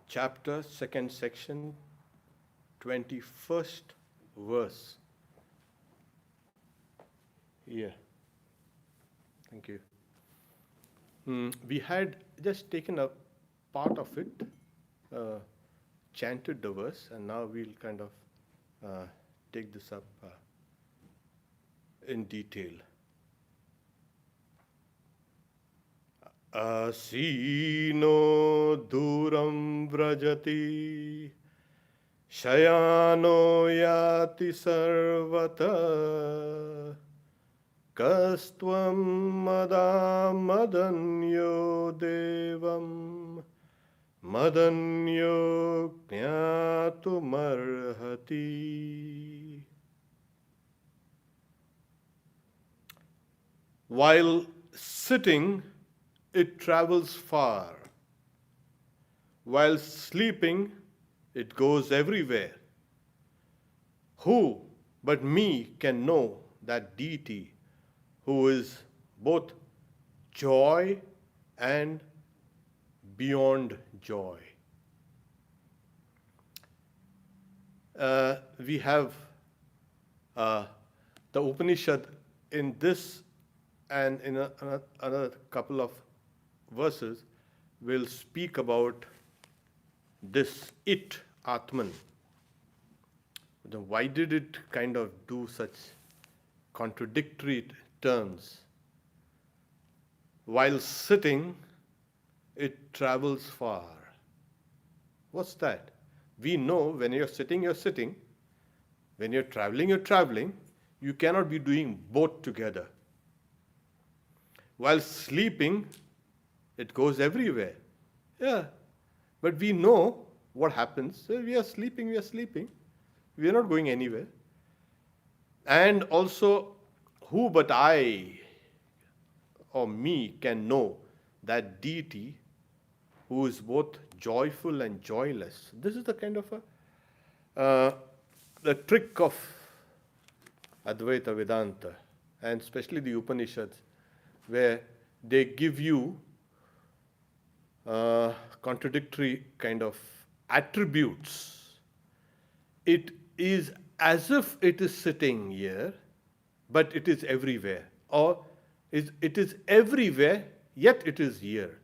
chapter, second section, 21st verse. Yeah, thank you. We had just taken a part of it, uh, chanted the verse, and now we'll kind of take this up in detail. Asino duram vrajati shayano yati sarvata kastvam madanyo devam madanyo jnatumarhati. While sitting, it travels far. While sleeping, it goes everywhere. Who but me can know that deity who is both joy and beyond joy? We have the Upanishad in this and in another couple of verses will speak about this it, Atman. Then why did it kind of do such contradictory turns? While sitting, it travels far. What's that? We know when you're sitting, you're sitting. When you're traveling, you're traveling. You cannot be doing both together. While sleeping, it goes everywhere. Yeah. But we know what happens. So we are sleeping, we are sleeping. We are not going anywhere. And also, who but I or me can know that deity who is both joyful and joyless? This is the kind of the trick of Advaita Vedanta, and especially the Upanishads, where they give you contradictory kind of attributes. It is as if it is sitting here, but it is everywhere. Or it is everywhere, yet it is here.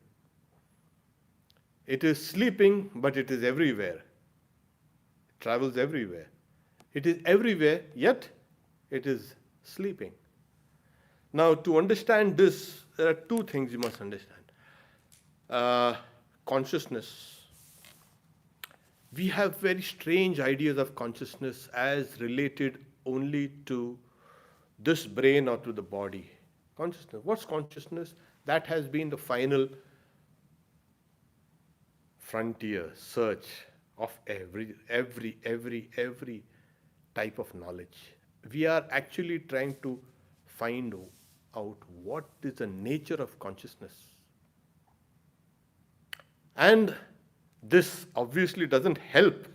It is sleeping, but it is everywhere. It travels everywhere. It is everywhere, yet it is sleeping. Now, to understand this, there are two things you must understand. Consciousness. We have very strange ideas of consciousness as related only to this brain or to the body. Consciousness. What's consciousness? That has been the final frontier search of every type of knowledge. We are actually trying to find out what is the nature of consciousness. And this obviously doesn't help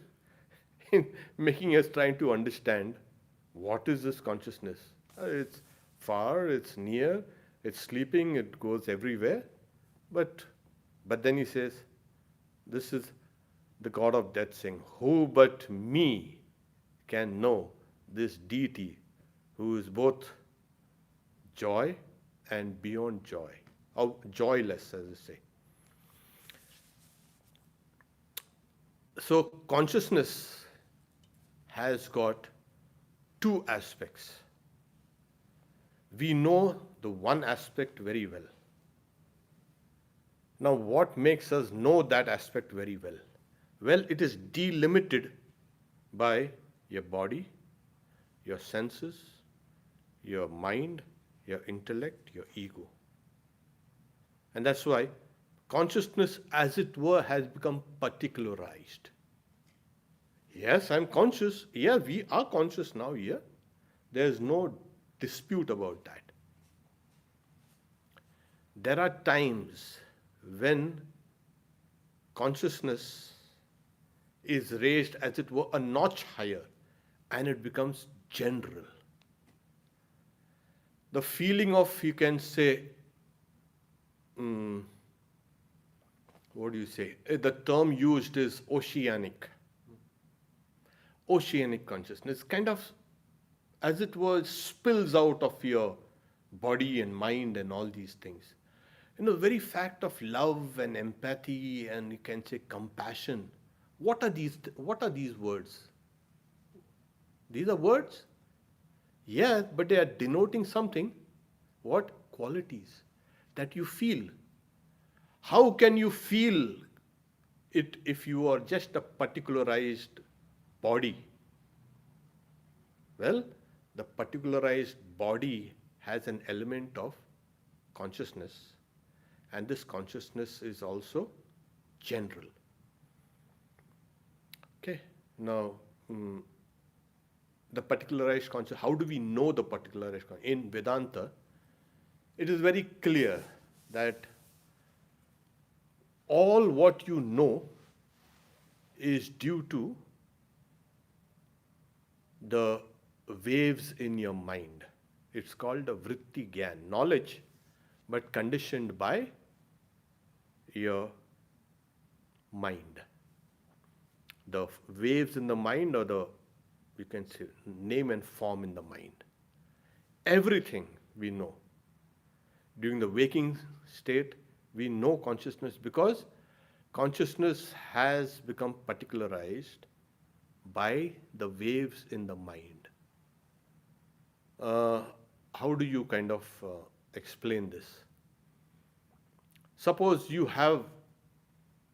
in making us trying to understand what is this consciousness. It's far, it's near, it's sleeping, it goes everywhere. But then he says, this is the God of death saying, who but me can know this deity who is both joy and beyond joy, or joyless, as I say. So consciousness has got two aspects. We know the one aspect very well. Now, what makes us know that aspect very well? Well, it is delimited by your body, your senses, your mind, your intellect, your ego. And that's why consciousness, as it were, has become particularized. Yes, I'm conscious. Yeah, we are conscious now here. There's no dispute about that. There are times when consciousness is raised, as it were, a notch higher, and it becomes general. The feeling of, you can say, what do you say? The term used is oceanic. Oceanic consciousness, kind of as it were, spills out of your body and mind and all these things. The very fact of love and empathy and you can say compassion. What are these words? These are words? Yes, but they are denoting something. What? Qualities that you feel. How can you feel it if you are just a particularized body? Well, the particularized body has an element of consciousness, and this consciousness is also general. Okay, now the particularized consciousness, how do we know the particularized consciousness? In Vedanta, it is very clear that all what you know is due to the waves in your mind. It's called a vritti gyan, knowledge, but conditioned by your mind. The waves in the mind, or the, you can say, name and form in the mind. Everything we know. During the waking state, we know consciousness because consciousness has become particularized by the waves in the mind. How do you kind of explain this? Suppose you have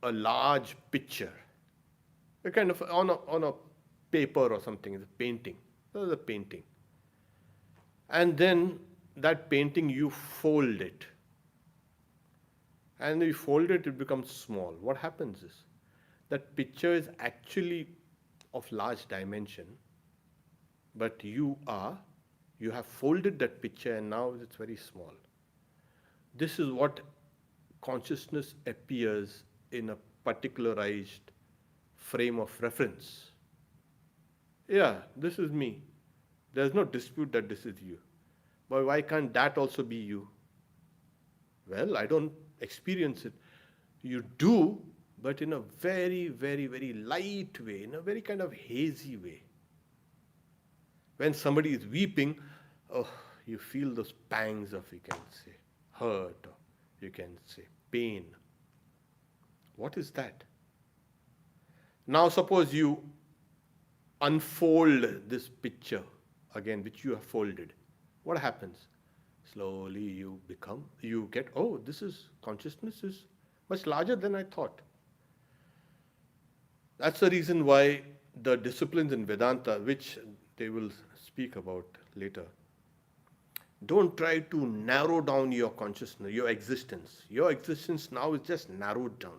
a large picture, a kind of on a paper or something, it's a painting. There's a painting. And then that painting you fold it. And you fold it, it becomes small. What happens is that picture is actually of large dimension, but you have folded that picture and now it's very small. This is what consciousness appears in a particularized frame of reference. Yeah, this is me. There's no dispute that this is you. But why can't that also be you? Well, I don't experience it. You do, but in a very, very, very light way, in a very kind of hazy way. When somebody is weeping, oh, you feel those pangs of, you can say, hurt, or you can say, pain. What is that? Now suppose you unfold this picture again, which you have folded. What happens? Slowly you get, oh, consciousness is much larger than I thought. That's the reason why the disciplines in Vedanta, which they will speak about later, don't try to narrow down your consciousness, your existence. Your existence now is just narrowed down,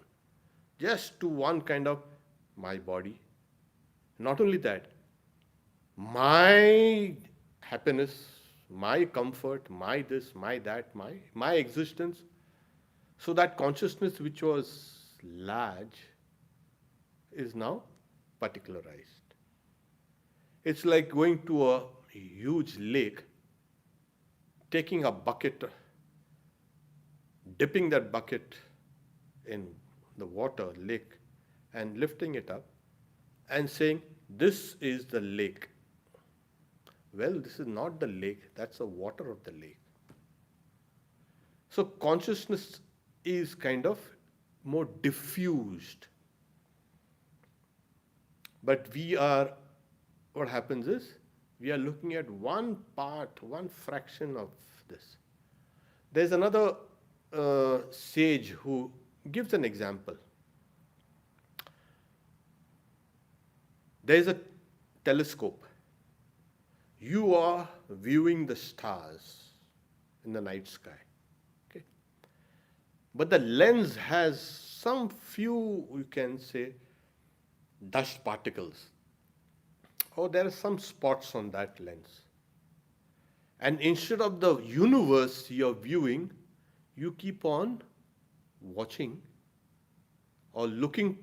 just to one kind of my body. Not only that, my happiness, my comfort, my this, my that, my existence. So that consciousness which was large is now particularized. It's like going to a huge lake, taking a bucket, dipping that bucket in the water, lake, and lifting it up and saying, this is the lake. Well, this is not the lake, that's the water of the lake. So consciousness is kind of more diffused. But what happens is, we are looking at one part, one fraction of this. There's another sage who gives an example. There's a telescope. You are viewing the stars in the night sky. Okay? But the lens has some few, you can say, dust particles. Or there are some spots on that lens. And instead of the universe you're viewing, you keep on watching or looking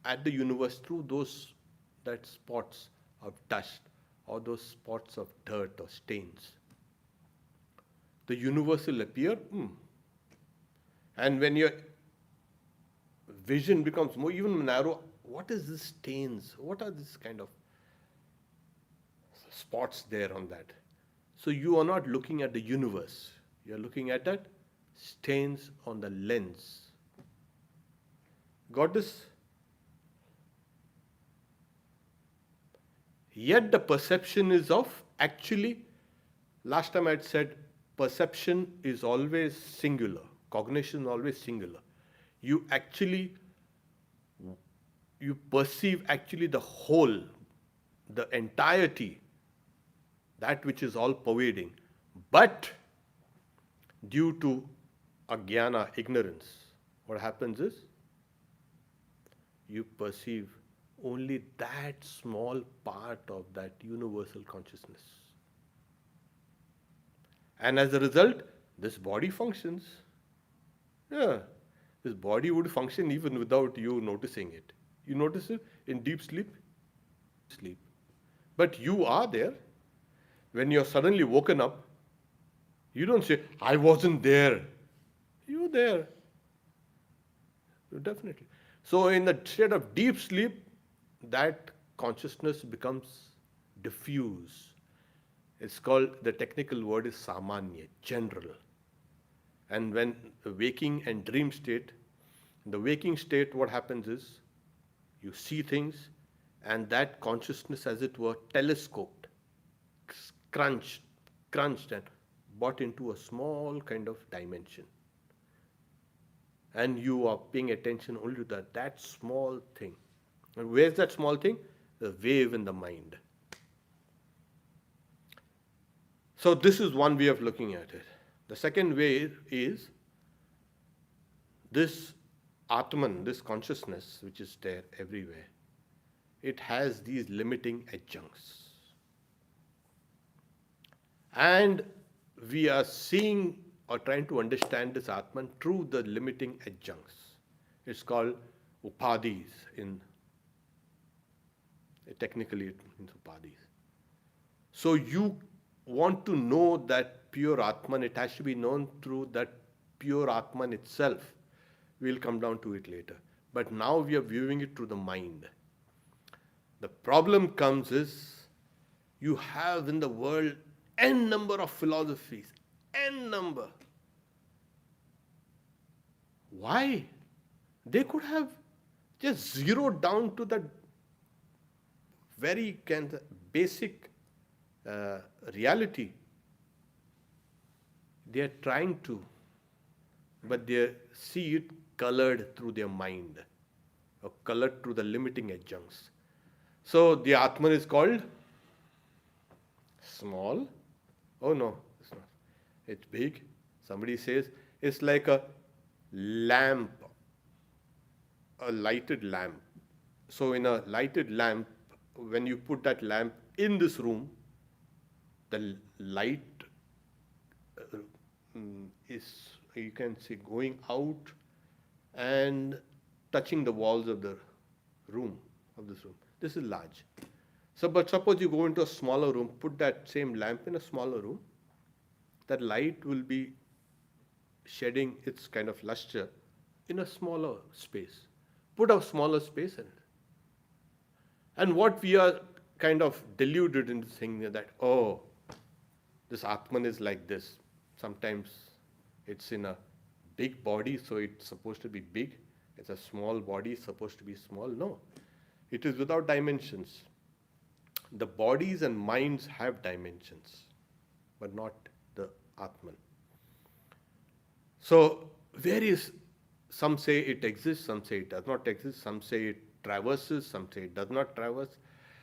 at the universe through that spots of dust or those spots of dirt or stains. The universe will appear, and when you're vision becomes more even narrow. What is this stains? What are these kind of spots there on that? So you are not looking at the universe. You are looking at that stains on the lens. Got this? Yet the perception is of actually, last time I had said, perception is always singular, cognition is always singular. You actually, you perceive actually the whole, the entirety, that which is all pervading. But due to ajnana, ignorance, what happens is you perceive only that small part of that universal consciousness. And as a result, this body functions. Yeah, this body would function even without you noticing it. You notice it in deep sleep. But you are there. When you're suddenly woken up, you don't say, I wasn't there. You're there. Definitely. So in the state of deep sleep, that consciousness becomes diffuse. It's called, the technical word is samanya, general. And when the waking and dream state, in the waking state, what happens is you see things, and that consciousness, as it were, telescoped, crunched, and brought into a small kind of dimension. And you are paying attention only to that small thing. And where's that small thing? The wave in the mind. So this is one way of looking at it. The second way is this Atman, this consciousness which is there everywhere, it has these limiting adjuncts. And we are seeing or trying to understand this Atman through the limiting adjuncts. It's called upadhis technically it means upadhis. So you want to know that pure Atman, it has to be known through that pure Atman itself. We'll come down to it later. But now we are viewing it through the mind. The problem comes is you have in the world n number of philosophies, n number. Why? They could have just zeroed down to that very kind of basic reality. They are trying to, but they see it colored through their mind, or colored through the limiting adjuncts. So the Atman is called small. Oh no, it's not. It's big. Somebody says it's like a lamp, a lighted lamp. So in a lighted lamp, when you put that lamp in this room, the light is, you can see, going out and touching the walls of the room, of this room. This is large. So, but suppose you go into a smaller room, put that same lamp in a smaller room, that light will be shedding its kind of luster in a smaller space. Put a smaller space in it. And what we are kind of deluded into thinking that, oh, this Atman is like this. Sometimes it's in a big body, so it's supposed to be big. It's a small body, it's supposed to be small. No, it is without dimensions. The bodies and minds have dimensions, but not the Atman. So, some say it exists, some say it does not exist, some say it traverses, some say it does not traverse,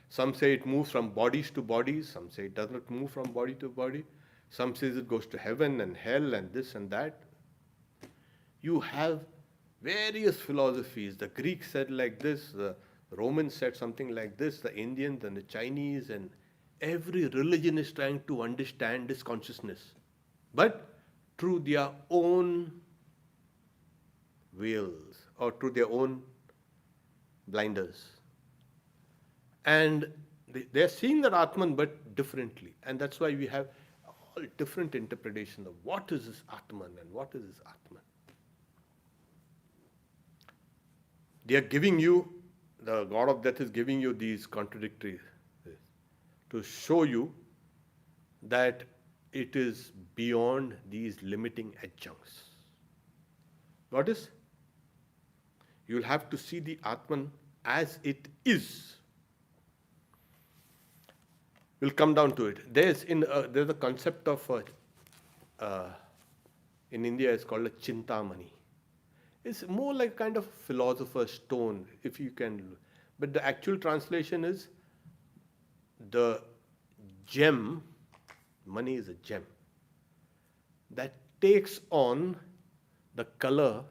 some say it moves from bodies to bodies, some say it does not move from body to body, some says it goes to heaven and hell and this and that. You have various philosophies. The Greeks said like this, the Romans said something like this, the Indians and the Chinese, and every religion is trying to understand this consciousness, but through their own veils or through their own blinders. And they're seeing that Atman but differently. And that's why we have all different interpretations of what is this Atman and what is this Atman. They are giving you, the God of Death is giving you these contradictory to show you that it is beyond these limiting adjuncts. What is? You'll have to see the Atman as it is. We'll come down to it. There's a concept of uh, in India it's called a Chintamani. It's more like kind of philosopher's stone, if you can. But the actual translation is the gem. Money is a gem that takes on the color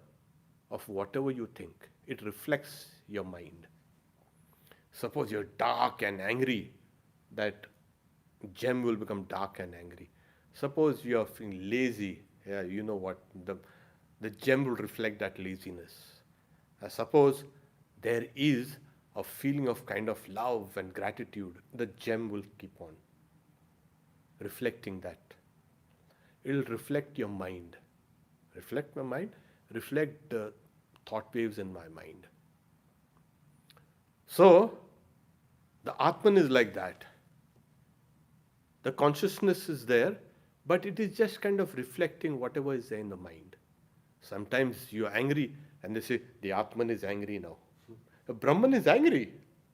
of whatever you think. It reflects your mind. Suppose you're dark and angry, that gem will become dark and angry. Suppose you're feeling lazy, yeah, you know what? The gem will reflect that laziness. Suppose there is a feeling of kind of love and gratitude, the gem will keep on reflecting that. It'll reflect your mind. Reflect my mind, reflect the thought waves in my mind. So, the Atman is like that. The consciousness is there, but it is just kind of reflecting whatever is there in the mind. Sometimes you're angry and they say, the Atman is angry now. The Brahman is angry.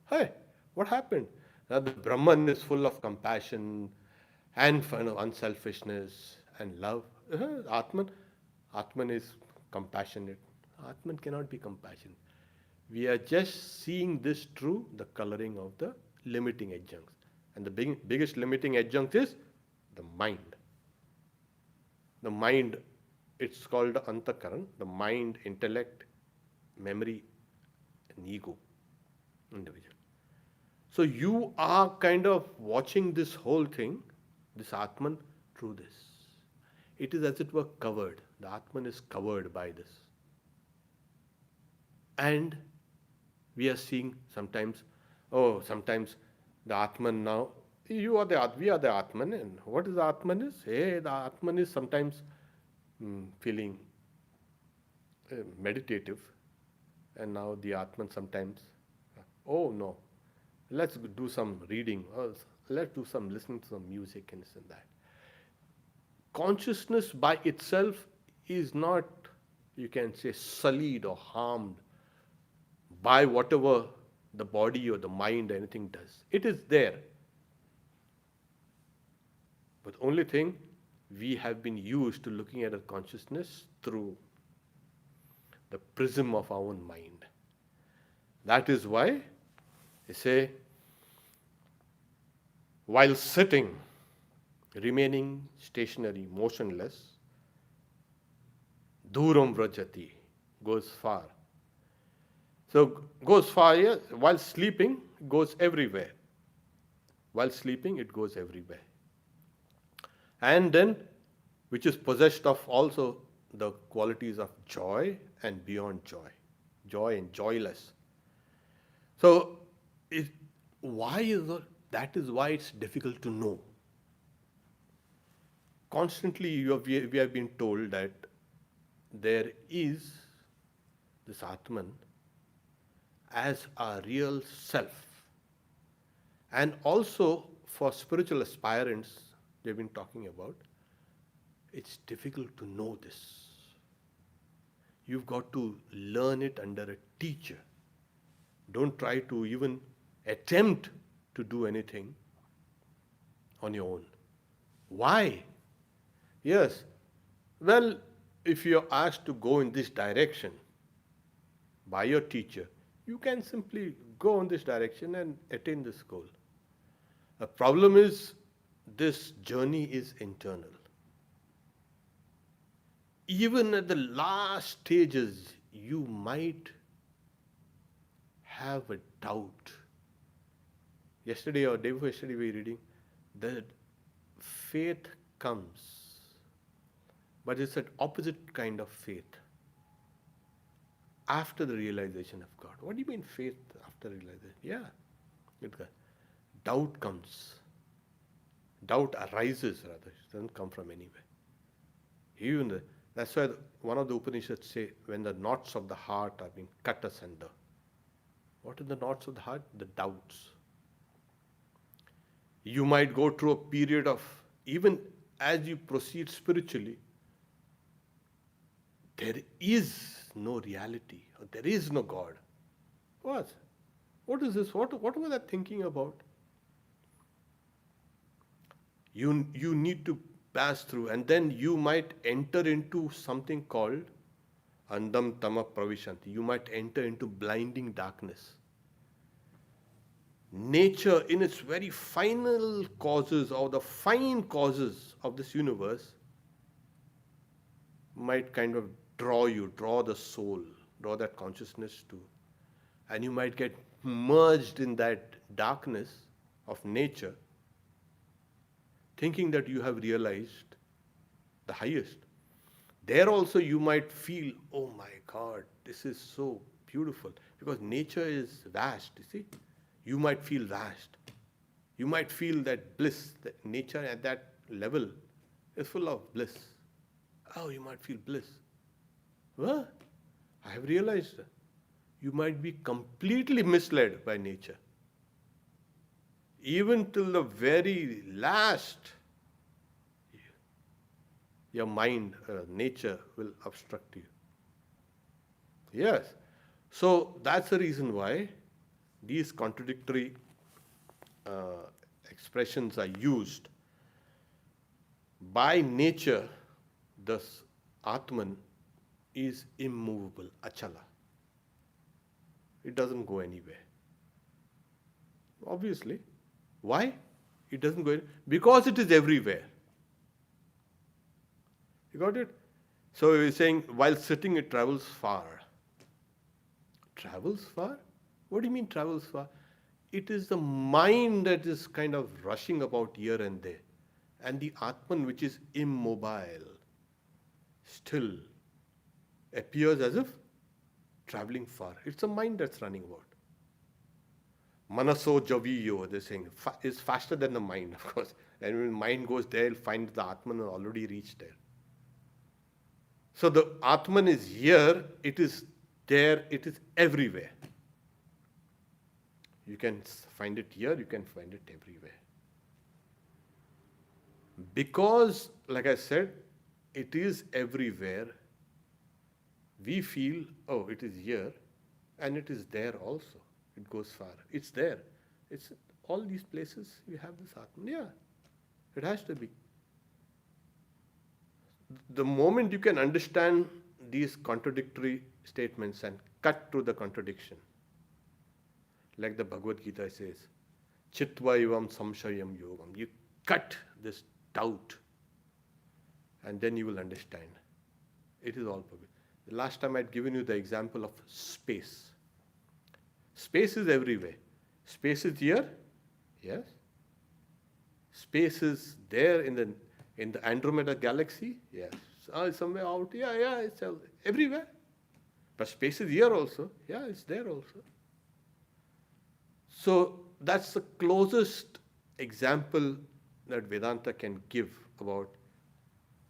Hey, what happened? Now the Brahman is full of compassion and unselfishness and love. Atman is compassionate. Atman cannot be compassionate. We are just seeing this through the coloring of the limiting adjuncts. And the biggest limiting adjunct is the mind. The mind, it's called Antakaran, the mind, intellect, memory, and ego, individual. So you are kind of watching this whole thing, this Atman, through this. It is as it were covered. The Atman is covered by this. And we are seeing sometimes the Atman now, we are the Atman, and what is the Atman is? Hey, the Atman is sometimes feeling meditative, and now the Atman sometimes, oh no, let's do some reading, or let's do some listening to some music and this and that. Consciousness by itself is not, you can say, sullied or harmed by whatever the body or the mind or anything does. It is there. But the only thing, we have been used to looking at our consciousness through the prism of our own mind. That is why they say, while sitting, remaining stationary, motionless, duram vrajati, goes far. So goes far here, while sleeping, goes everywhere. While sleeping, it goes everywhere. And then, which is possessed of also the qualities of joy and beyond joy. Joy and joyless. So, that is why it's difficult to know. Constantly we have been told that there is this Atman as a real self. And also for spiritual aspirants, they've been talking about, it's difficult to know this. You've got to learn it under a teacher. Don't try to even attempt to do anything on your own. Why? Yes, well, if you're asked to go in this direction by your teacher, you can simply go in this direction and attain this goal. The problem is, this journey is internal. Even at the last stages, you might have a doubt. Yesterday or day before yesterday, we were reading that faith comes, but it's an opposite kind of faith. After the realization of God. What do you mean faith after realization? Yeah, doubt comes. Doubt arises rather. It doesn't come from anywhere. That's why one of the Upanishads say, when the knots of the heart are being cut asunder, What are the knots of the heart? The doubts. You might go through a period of, even as you proceed spiritually, there is no reality, or there is no God. What? What is this? What was I thinking about? You need to pass through, and then you might enter into something called andam tama pravishanti. You might enter into blinding darkness. Nature, in its very final causes, or the fine causes of this universe, might kind of draw the soul, draw that consciousness to, and you might get merged in that darkness of nature, thinking that you have realized the highest. There also you might feel, oh my God, this is so beautiful, because nature is vast, you see. You might feel vast. You might feel that bliss, that nature at that level is full of bliss. Oh, you might feel bliss. What? I have realized you might be completely misled by nature. Even till the very last, your mind, nature will obstruct you. Yes. So that's the reason why these contradictory expressions are used. By nature, this Atman is immovable, achala. It doesn't go anywhere. Obviously. Why? It doesn't go anywhere. Because it is everywhere. You got it? So you're saying, while sitting, it travels far. Travels far? What do you mean travels far? It is the mind that is kind of rushing about here and there. And the Atman, which is immobile, still appears as if traveling far. It's the mind that's running about. Manaso javiyo, they're saying, is faster than the mind, of course. And when mind goes there, it'll find the Atman has already reached there. So the Atman is here, it is there, it is everywhere. You can find it here, you can find it everywhere. Because, like I said, it is everywhere, we feel, oh, it is here, and it is there also. It goes far. It's there. It's all these places you have this Atman. Yeah, it has to be. The moment you can understand these contradictory statements and cut through the contradiction, like the Bhagavad Gita says, Chitva ivam samshayam yogam. You cut this doubt, and then you will understand. It is all perfect. The last time I'd given you the example of space. Space is everywhere. Space is here, yes. Space is there in the Andromeda galaxy, yes. Somewhere out, yeah, it's everywhere. But space is here also, yeah, it's there also. So that's the closest example that Vedanta can give about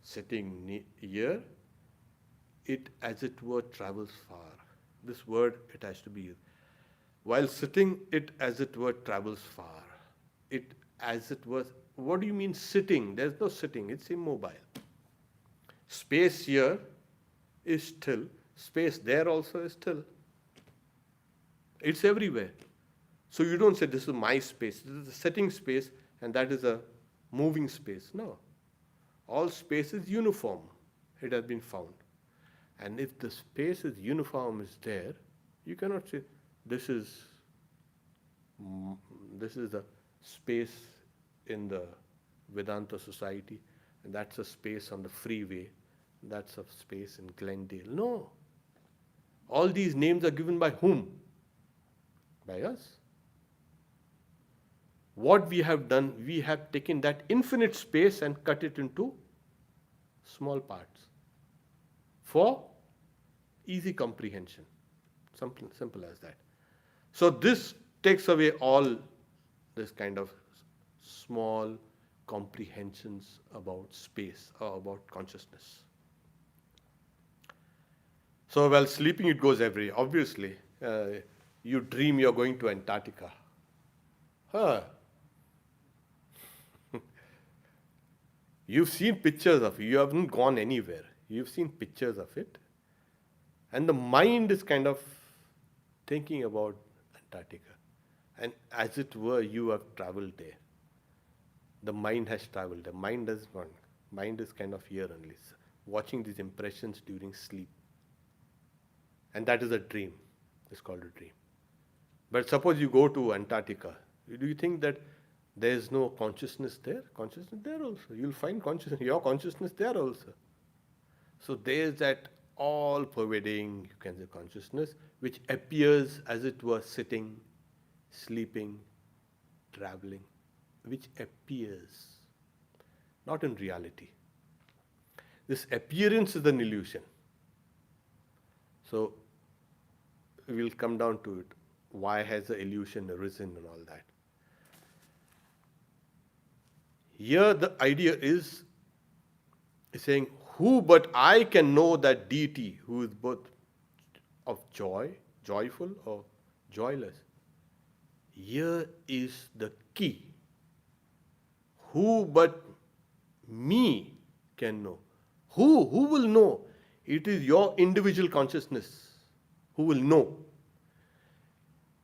sitting here. It, as it were, travels far. This word, it has to be used. While sitting, it, as it were, travels far. It, as it were, what do you mean sitting? There's no sitting, it's immobile. Space here is still. Space there also is still. It's everywhere. So you don't say this is my space, this is a sitting space, and that is a moving space. No. All space is uniform. It has been found. And if the space is uniform, is there, you cannot say this is the space in the Vedanta society, and that's a space on the freeway, that's a space in Glendale. No. All these names are given by whom? By us. What we have done, we have taken that infinite space and cut it into small parts for easy comprehension. Simple as that. So this takes away all this kind of small comprehensions about space or about consciousness. So while sleeping, it goes everywhere. Obviously, you dream you're going to Antarctica. Huh. You've seen pictures of it. You haven't gone anywhere. You've seen pictures of it. And the mind is kind of thinking about Antarctica. And as it were, you have traveled there. The mind has traveled there. Mind has gone. Mind is kind of here only, watching these impressions during sleep. And that is a dream. It's called a dream. But suppose you go to Antarctica. Do you think that there is no consciousness there? Consciousness there also. You'll find consciousness, your consciousness there also. So there is that all-pervading, you can say, consciousness, which appears as it were sitting, sleeping, traveling, which appears, not in reality. This appearance is an illusion. So we'll come down to it. Why has the illusion arisen and all that? Here the idea is saying, who but I can know that deity who is both of joy, joyful or joyless? Here is the key. Who but me can know? Who will know? It is your individual consciousness who will know.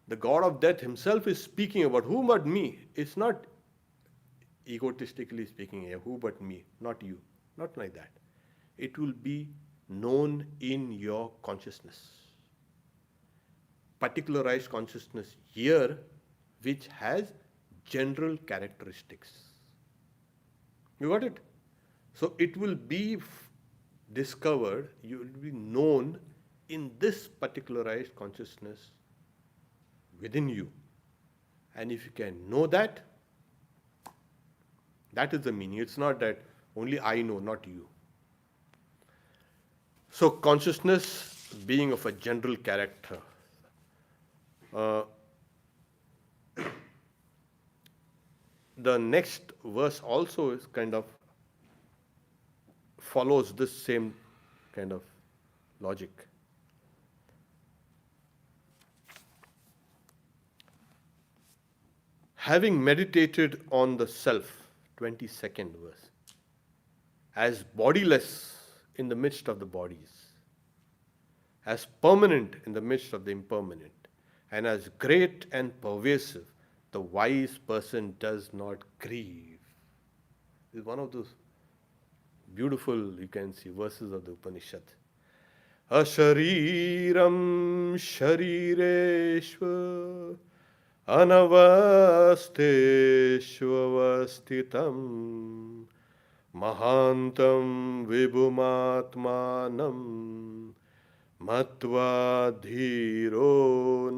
The God of death himself is speaking about who but me. It's not egotistically speaking here, who but me, not you. Not like that. It will be known in your consciousness. Particularized consciousness here, which has general characteristics. You got it? So it will be discovered, you will be known in this particularized consciousness within you. And if you can know that, that is the meaning. It's not that only I know, not you. So consciousness being of a general character. The next verse also is kind of follows this same kind of logic. Having meditated on the self, 22nd verse, as bodiless in the midst of the bodies, as permanent in the midst of the impermanent, and as great and pervasive, the wise person does not grieve. This is one of those beautiful, you can see, verses of the Upanishad. Ashariram sharireshva anavasteshvavastitam mahantam vibhumatmanam matva dhiro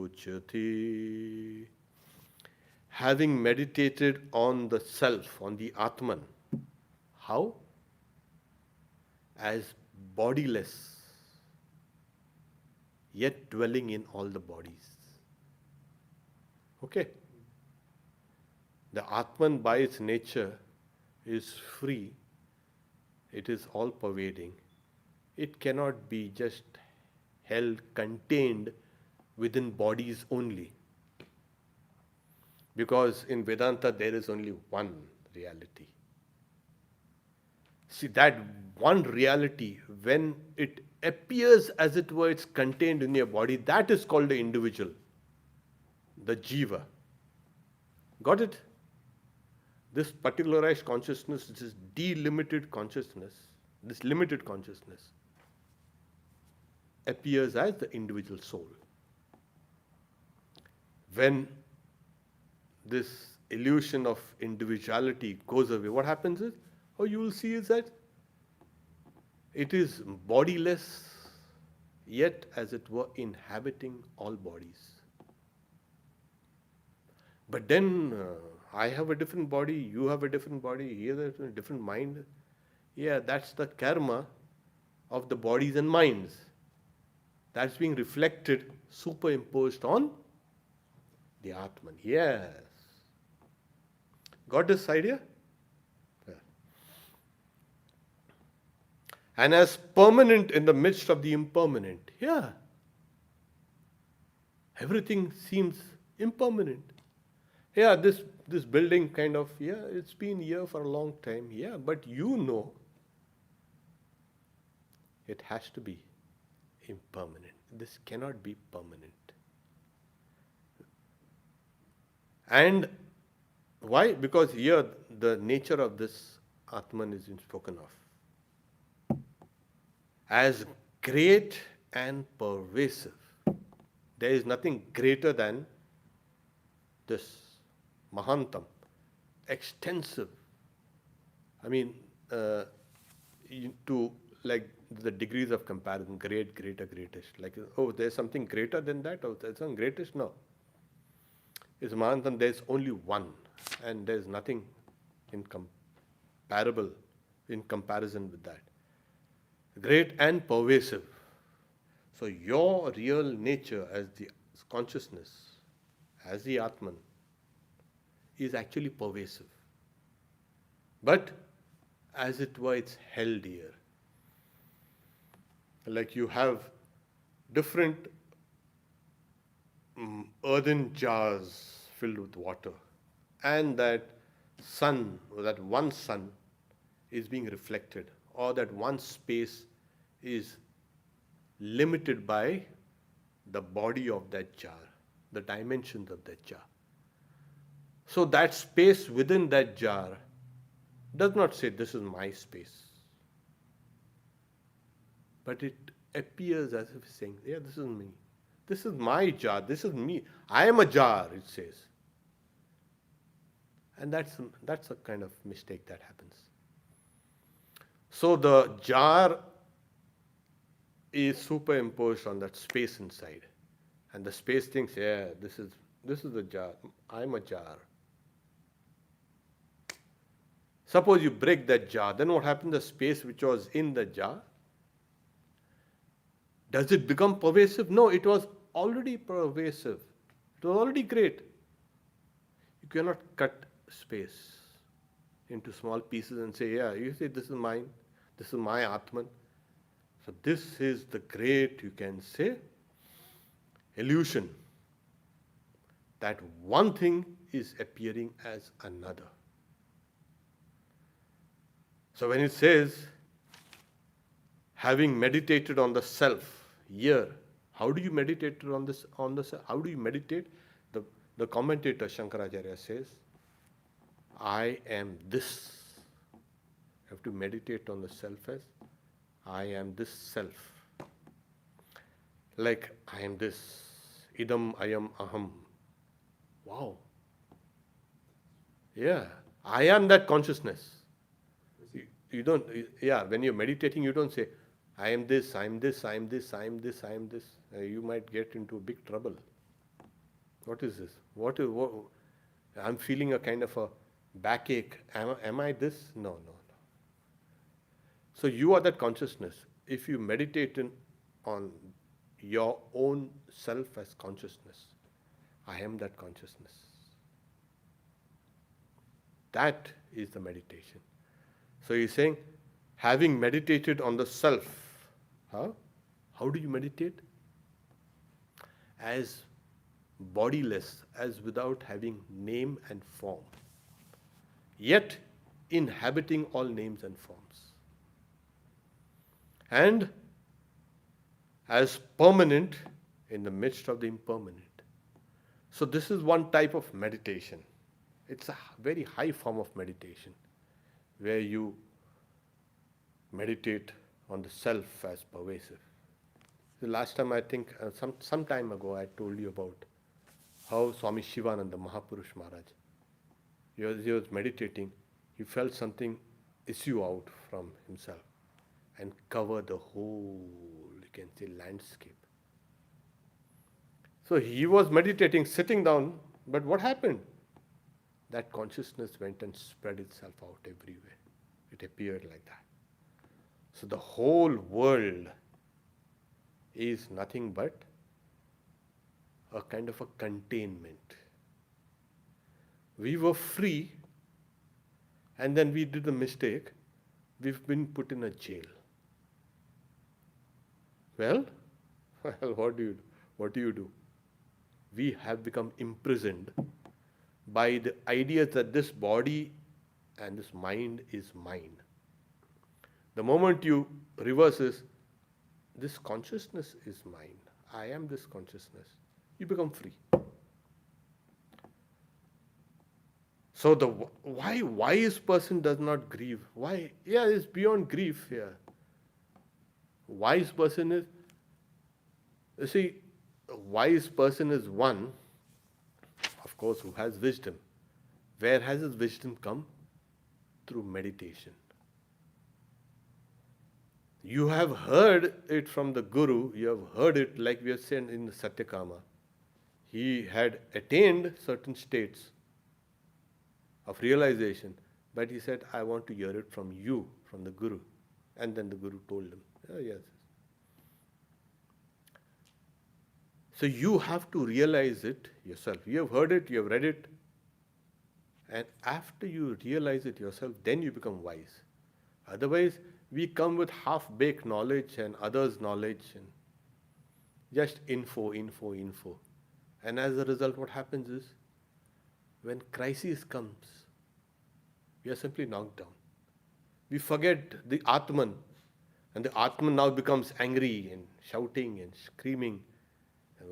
nasochati. Having meditated on the self, on the Atman. How? As bodiless, yet dwelling in all the bodies. Okay? The Atman by its nature is free. It is all-pervading. It cannot be just held, contained within bodies only. Because in Vedanta there is only one reality. See, that one reality, when it appears as it were it's contained in your body, that is called the individual, the jiva. Got it? This particularized consciousness, this delimited consciousness, this limited consciousness, appears as the individual soul. When this illusion of individuality goes away, what happens is, you will see is that it is bodiless, yet as it were inhabiting all bodies. But then I have a different body, you have a different body, he has a different mind. Yeah, that's the karma of the bodies and minds. That's being reflected, superimposed on the Atman. Yes. Got this idea? And as permanent in the midst of the impermanent. Yeah. Everything seems impermanent. Yeah, this building kind of, yeah, it's been here for a long time. Yeah, but you know it has to be impermanent. This cannot be permanent. And why? Because here the nature of this Atman is spoken of as great and pervasive. There is nothing greater than this Mahantam, extensive. I mean, to like the degrees of comparison, great, greater, greatest. Like, oh, there's something greater than that? Oh, there's something greatest? No. Is Mahantam, there's only one, and there's nothing incomparable in comparison with that. Great and pervasive. So your real nature as the consciousness, as the Atman, is actually pervasive. But as it were, it's held here. Like you have different earthen jars filled with water, and that sun, or that one sun, is being reflected, or that one space is limited by the body of that jar, the dimensions of that jar. So that space within that jar does not say, this is my space. But it appears as if saying, yeah, this is me. This is my jar. This is me. I am a jar, it says. And that's a kind of mistake that happens. So the jar is superimposed on that space inside. And the space thinks, yeah, this is the jar. I'm a jar. Suppose you break that jar, then what happens? The space which was in the jar, does it become pervasive? No, it was already pervasive. It was already great. You cannot cut space into small pieces and say, yeah, you say this is mine, this is my Atman. So this is the great, you can say, illusion, that one thing is appearing as another. So when it says, having meditated on the self, here, how do you meditate on this? How do you meditate? The commentator Shankaracharya says, I am this. You have to meditate on the self as, I am this self. Like, I am this. Idam ayam aham. Wow. Yeah. I am that consciousness. You don't, yeah, when you're meditating, you don't say, I am this, I am this, I am this, I am this, I am this. You might get into big trouble. What is this? What? I'm feeling a kind of a backache. Am I this? No. So you are that consciousness. If you meditate on your own self as consciousness, I am that consciousness. That is the meditation. So he's saying, having meditated on the self, how do you meditate? As bodiless, as without having name and form, yet inhabiting all names and forms. And as permanent in the midst of the impermanent. So this is one type of meditation. It's a very high form of meditation, where you meditate on the self as pervasive. The last time, I think, some time ago, I told you about how Swami Shivananda, Mahapurush Maharaj, he was meditating, he felt something issue out from himself and cover the whole, you can say, landscape. So he was meditating, sitting down, but what happened? That consciousness went and spread itself out everywhere. It appeared like that. So the whole world is nothing but a kind of a containment. We were free, and then we did a mistake. We've been put in a jail. Well, what do you do? we have become imprisoned by the idea that this body and this mind is mine. The moment you reverse this consciousness is mine, I am this consciousness, you become free. So the why wise person does not grieve? Why? Yeah, it's beyond grief here. Wise person is, you see, a wise person is one, of course, who has wisdom. Where has his wisdom come? Through meditation. You have heard it from the Guru, you have heard it like we have said in the Satyakama. He had attained certain states of realization, but he said, I want to hear it from you, from the Guru. And then the Guru told him, oh, yes. So you have to realize it yourself. You have heard it, you have read it, and after you realize it yourself, then you become wise. Otherwise, we come with half-baked knowledge and others' knowledge and just info. And as a result, what happens is, when crisis comes, we are simply knocked down. We forget the Atman, and the Atman now becomes angry and shouting and screaming.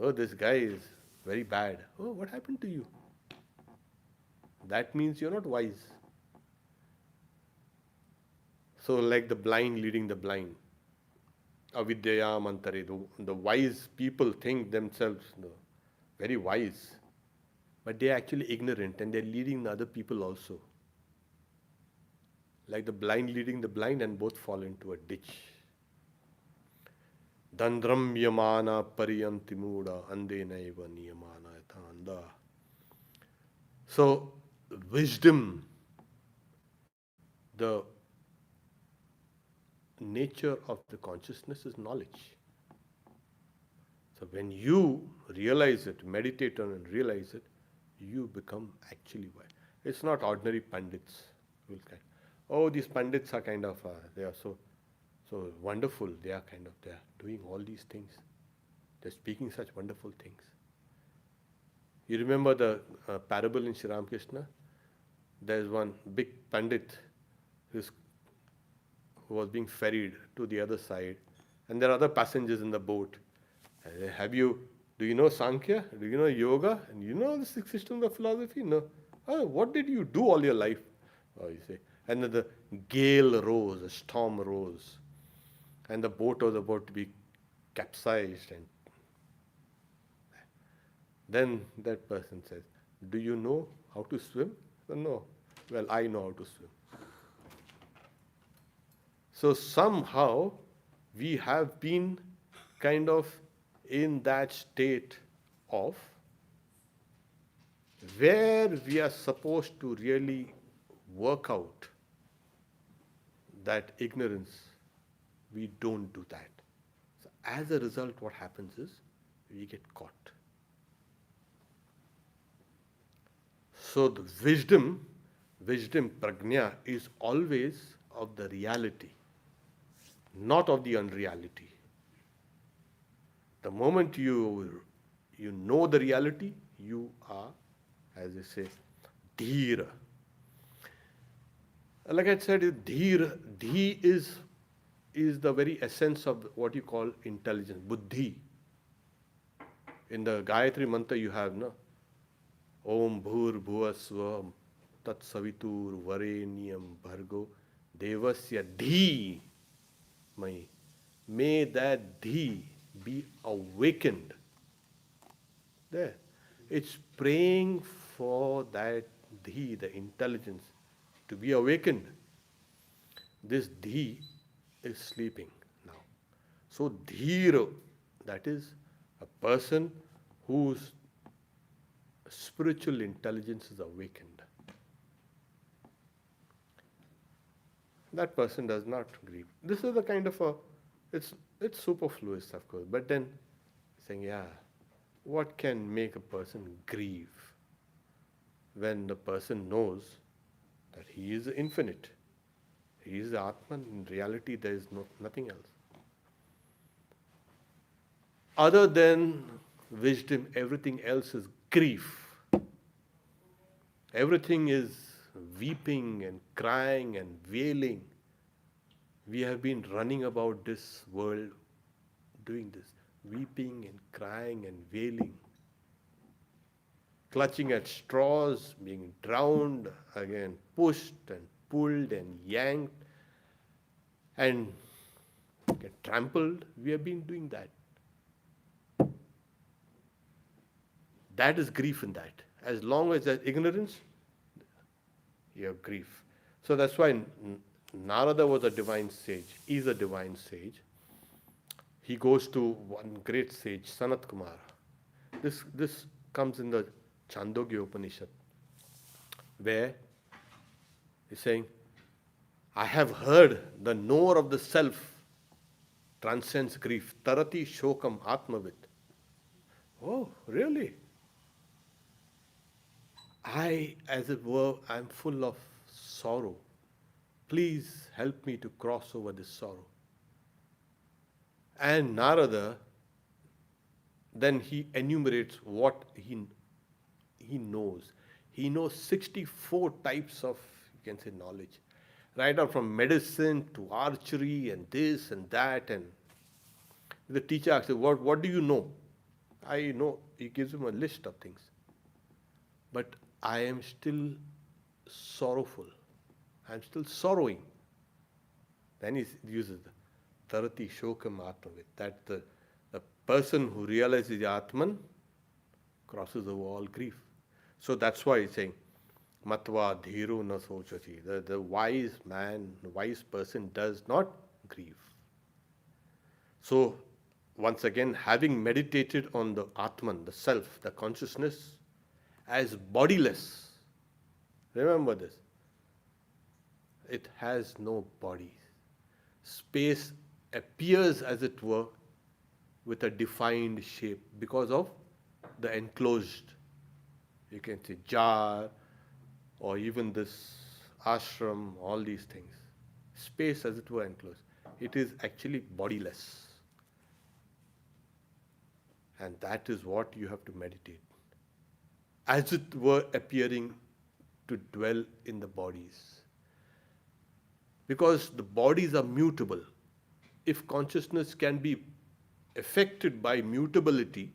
Oh, this guy is very bad. Oh, what happened to you? That means you're not wise. So like the blind leading the blind. Avidyaya mantare. The wise people think themselves very wise. But they're actually ignorant and they're leading the other people also. Like the blind leading the blind, and both fall into a ditch. Dandram yamana pariyanti muda andenaiva niyamana anda. So wisdom, the nature of the consciousness is knowledge. So when you realize it, meditate on and realize it, you become actually wise. It's not ordinary pandits. Oh, these pandits are kind of, they are so wonderful. They are doing all these things. They're speaking such wonderful things. You remember the parable in Sri Ramakrishna? There's one big pandit who was being ferried to the other side, and there are other passengers in the boat. Do you know Sankhya? Do you know yoga? And you know the six systems of philosophy? No. Oh, what did you do all your life? Oh, you say. And then the gale rose, a storm rose, and the boat was about to be capsized. And then that person says, do you know how to swim? No. Well, I know how to swim. So somehow we have been kind of in that state of where we are supposed to really work out that ignorance. We don't do that. So as a result, what happens is we get caught. So the wisdom, prajna, is always of the reality, not of the unreality. The moment you know the reality, you are, as they say, dhira. Like I said, dhi is the very essence of what you call intelligence, buddhi. In the Gayatri Mantra you have, no? Om bhur bhuva svam tat savitur varenyam bhargo devasya dhi mai. May that dhi be awakened. There. It's praying for that dhi, the intelligence, to be awakened. This dhi is sleeping now. So dhira, that is a person whose spiritual intelligence is awakened. That person does not grieve. This is the kind of it's superfluous, of course, but then saying, yeah, what can make a person grieve when the person knows that he is infinite? He is the Atman. In reality, there is nothing else. Other than wisdom, everything else is grief. Everything is weeping and crying and wailing. We have been running about this world doing this, weeping and crying and wailing, clutching at straws, being drowned, again pushed and pulled and yanked and get trampled. We have been doing that. That is grief in that. As long as there's ignorance, you have grief. So that's why Narada was a divine sage, is a divine sage. He goes to one great sage, Sanat Kumara. This comes in the Chandogya Upanishad, where he's saying, I have heard the knower of the self transcends grief. Tarati shokam atmavit. Oh, really? I, as it were, am full of sorrow. Please help me to cross over this sorrow. And Narada, then he enumerates what he knows. He knows 64 types of, you can say, knowledge. Right out from medicine to archery and this and that. And the teacher asks him, what do you know? I know. He gives him a list of things. But I am still sorrowful. I am still sorrowing. Then he uses the Tarati Shokam Atmavit, that the person who realizes the Atman crosses over all grief. So that's why he's saying, Matva Dhiru na sochati. The wise man, the wise person does not grieve. So, once again, having meditated on the Atman, the self, the consciousness, as bodiless, remember this, it has no body. Space appears, as it were, with a defined shape because of the enclosed, you can say, jar, or even this ashram, all these things. Space, as it were, enclosed. It is actually bodiless. And that is what you have to meditate. As it were, appearing to dwell in the bodies. Because the bodies are mutable. If consciousness can be affected by mutability,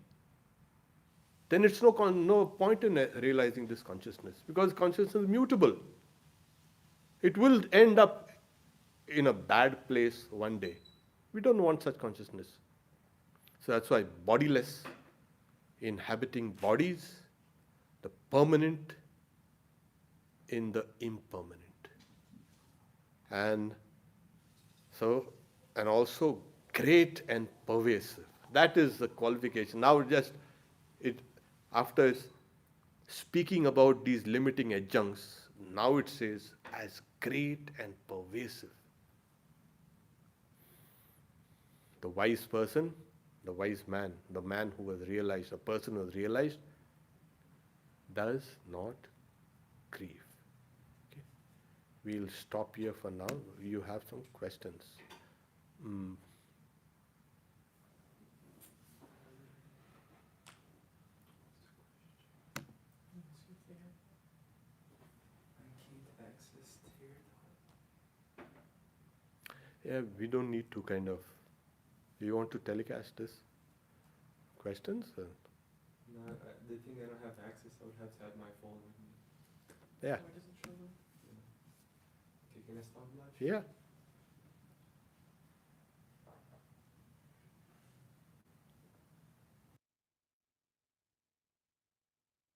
then it's no point in realizing this consciousness, because consciousness is mutable. It will end up in a bad place one day. We don't want such consciousness. So that's why bodiless, inhabiting bodies, the permanent in the impermanent. And so, and also great and pervasive. That is the qualification. Now after speaking about these limiting adjuncts, now it says as great and pervasive. The wise person, the wise man, the man who has realized, the person who has realized, does not grieve. Okay. We'll stop here for now. You have some questions. Yeah, we don't need to kind of. Do you want to telecast this? Questions? No, they think I don't have access. I would have to have my phone with me. Yeah. Why does it show them? Yeah. Okay, can I stop live? Yeah.